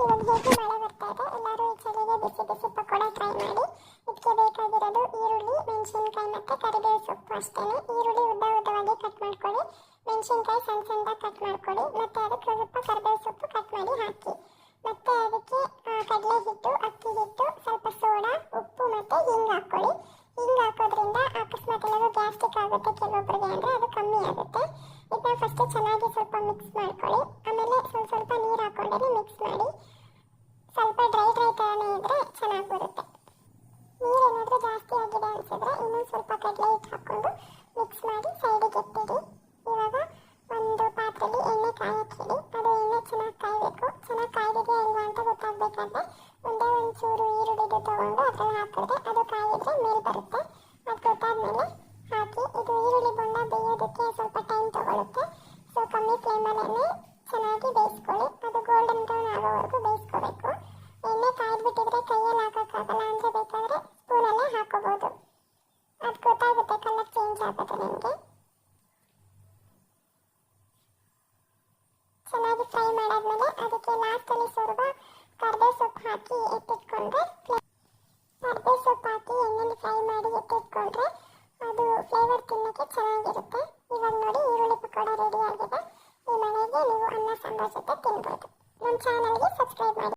ಇವಾಗ ಹೇಗೆ ಮಳೆ ಬರ್ತಾ ಇದೆ, ಎಲ್ಲರೂ ಈ ಚಳಿಗೆ ಬಿಸಿ ಬಿಸಿ ಪಕೋಡ ಟ್ರೈ ಮಾಡಿ. ಇದಕ್ಕೆ ಬೇಕಾಗಿರೋದು ಈರುಳ್ಳಿ, ಮೆಣಸಿನ್ಕಾಯಿ ಮತ್ತು ಕರಿಬೇವು ಸೊಪ್ಪು ಅಷ್ಟೇ. ಈರುಳ್ಳಿ ಉದ್ದವಾಗಿ ಕಟ್ ಮಾಡ್ಕೊಳ್ಳಿ, ಮೆಣಸಿನ್ಕಾಯಿ ಸಣ್ಣ ಸಣ್ಣದಾಗಿ ಕಟ್ ಮಾಡ್ಕೊಳ್ಳಿ, ಮತ್ತು ಅದಕ್ಕೆ ಸ್ವಲ್ಪ ಕರಿಬೇವು ಸೊಪ್ಪು ಕಟ್ ಮಾಡಿ ಹಾಕಿ. ಮತ್ತು ಅದಕ್ಕೆ ಕಡಲೆ ಹಿಟ್ಟು, ಅಕ್ಕಿ ಹಿಟ್ಟು, ಸ್ವಲ್ಪ ಸೋಡಾ, ಉಪ್ಪು ಮತ್ತು ಹಿಂಗೆ ಹಾಕ್ಕೊಳ್ಳಿ. ಹಿಂಗೆ ಹಾಕೋದ್ರಿಂದ ಅಕಸ್ಮಾತ್ ಎಲ್ಲರೂ ಗ್ಯಾಸ್ಟ್ರಿಕ್ ಆಗುತ್ತೆ ಕೆಲವೊಬ್ಬರಿಗೆ, ಅಂದರೆ ಅದು ಕಮ್ಮಿ ಆಗುತ್ತೆ. ಇದನ್ನ ಫಸ್ಟ್ ಚೆನ್ನಾಗಿ ಸ್ವಲ್ಪ ಮಿಕ್ಸ್ ಮಾಡ್ಕೊಳ್ಳಿ. ಆಮೇಲೆ ಸ್ವಲ್ಪ ನೀರು ಹಾಕೊಂಡೇ ಮಿಕ್ಸ್ ಮಾಡಿ. ಸ್ವಲ್ಪ ಡ್ರೈ ಥರನೇ ಇದ್ದರೆ ಚೆನ್ನಾಗಿ ಬರುತ್ತೆ. ನೀರೇನಾದರೂ ಜಾಸ್ತಿ ಆಗಿದೆ ಅನಿಸಿದ್ರೆ ಇನ್ನೊಂದು ಸ್ವಲ್ಪ ಕಡಲೆ ಹಿಟ್ಟು ಹಾಕ್ಕೊಂಡು ಮಿಕ್ಸ್ ಮಾಡಿ ಸೈಡಿಗೆ ಎತ್ತಿಡಿ. ಇವಾಗ ಒಂದು ಪಾತ್ರೆಯಲ್ಲಿ ಎಣ್ಣೆ ಕಾಯಕ್ಕಿಡಿ. ಅದು ಎಣ್ಣೆ ಚೆನ್ನಾಗಿ ಕಾಯಬೇಕು. ಚೆನ್ನಾಗಿ ಕಾಯ್ದಿದೆಯಾ ಇಲ್ವಾ ಅಂತ ಗೊತ್ತಾಗಬೇಕಾದ್ರೆ ಮುಂದೆ ಒಂಚೂರು ಈರುಳ್ಳಿದು ತೊಗೊಂಡು ಅದ್ರಲ್ಲಿ ಹಾಕಿದ್ರೆ ಅದು ಕಾಯಿದ್ರೆ ಮೇಲೆ ಬರುತ್ತೆ. ಅದು ಗೊತ್ತಾದ್ಮೇಲೆ ಹಾಕಿ. ಇದು ಈರುಳ್ಳಿ ಬೊಂಡ ಬೇಯೋದಕ್ಕೆ ಸ್ವಲ್ಪ ಟೈಮ್ ತಗೊಳುತ್ತೆ. ಸೊ ಕಮ್ಮಿ ಫ್ಲೇಮಲ್ಲೇ ಚೆನ್ನಾಗಿ ಬೇಯಿಸ್ಕೊಳ್ಳಿ. ಅದು ಗೋಲ್ಡನ್ ಬ್ರೌನ್ ಆಗೋವರೆಗೂ ಬೇಯಿಸ್ಕೋಬೇಕು. ಎಣ್ಣೆ ಕಾಯ್ದುಬಿಟ್ಟಿದ್ರೆ ಕೈಯಲ್ಲಿ ಹಾಕೋಕ್ಕಾಗಲ್ಲ, ಅಂದರೆ ಬೇಕಾದರೆ ಸ್ಪೂನಲ್ಲೇ ಹಾಕೋಬೋದು. ಅದು ಗೊತ್ತಾಗುತ್ತೆ ಕಲರ್ ಚೇಂಜ್ ಆಗುತ್ತೆ ನಿಮಗೆ. ಚೆನ್ನಾಗಿ ಫ್ರೈ ಮಾಡಾದ್ಮೇಲೆ ಅದಕ್ಕೆ ಲಾಸ್ಟಲ್ಲಿ ಸ್ವಲ್ಪ ಕರಿಬೇವು ಸೊಪ್ಪು ಹಾಕಿ ಎತ್ತಿಟ್ಕೊಂಡ್ರೆ, ಕರಿಬೇವು ಸೊಪ್ಪು ಹಾಕಿ ಎಣ್ಣೆಲಿ ಫ್ರೈ ಮಾಡಿ ಎತ್ತಿಟ್ಕೊಂಡ್ರೆ ಅದು ಫ್ಲೇವರ್ ತಿನ್ನೋಕ್ಕೆ ಚೆನ್ನಾಗಿರುತ್ತೆ. ಇವಾಗ ನೋಡಿ ಈರುಳ್ಳಿ ಪಕೋಡ ರೆಡಿ ಆಗಿದೆ. ಈ ಮನೆಗೆ ನೀವು ಅನ್ನ ಸಾಂಬಾರ್ ಜೊತೆ ತಿನ್ಬೋದು. ನಮ್ಮ ಚಾನಲ್ಗೆ ಸಬ್ಸ್ಕ್ರೈಬ್ ಮಾಡಿ.